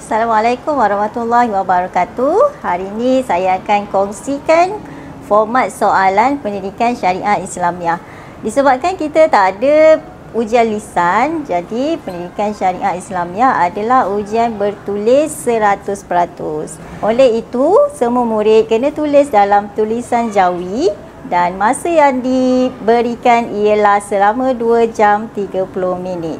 Assalamualaikum warahmatullahi wabarakatuh. Hari ini saya akan kongsikan format soalan pendidikan syariah Islamiah. Disebabkan kita tak ada ujian lisan, jadi pendidikan syariah Islamiah adalah ujian bertulis 100%. Oleh itu, semua murid kena tulis dalam tulisan jawi dan masa yang diberikan ialah selama 2 jam 30 minit.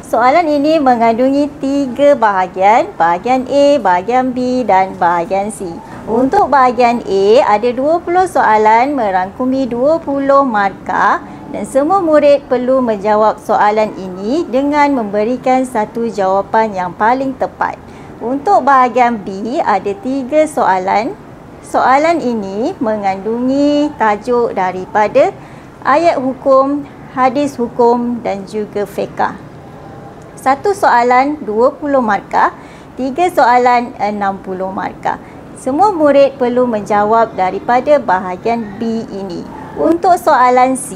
Soalan ini mengandungi 3 bahagian, bahagian A, bahagian B dan bahagian C. Untuk bahagian A, ada 20 soalan merangkumi 20 markah dan semua murid perlu menjawab soalan ini dengan memberikan satu jawapan yang paling tepat. Untuk bahagian B, ada 3 soalan. Soalan ini mengandungi tajuk daripada ayat hukum, hadis hukum dan juga fiqh. Satu soalan 20 markah, 3 soalan 60 markah. Semua murid perlu menjawab daripada bahagian B ini. Untuk soalan C,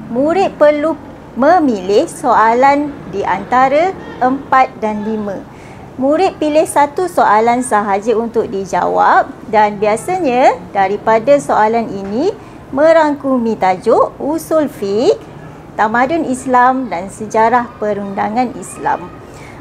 murid perlu memilih soalan di antara 4 dan 5. Murid pilih satu soalan sahaja untuk dijawab dan biasanya daripada soalan ini merangkumi tajuk usul fiqh, tamadun Islam dan sejarah perundangan Islam.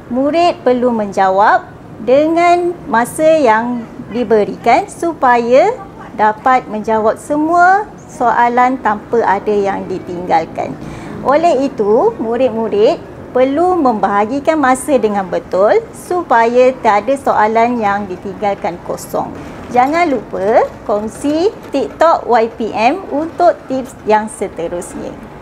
Murid perlu menjawab dengan masa yang diberikan supaya dapat menjawab semua soalan tanpa ada yang ditinggalkan. Oleh itu, murid-murid perlu membahagikan masa dengan betul supaya tak ada soalan yang ditinggalkan kosong. Jangan lupa kongsi TikTok YPM untuk tips yang seterusnya.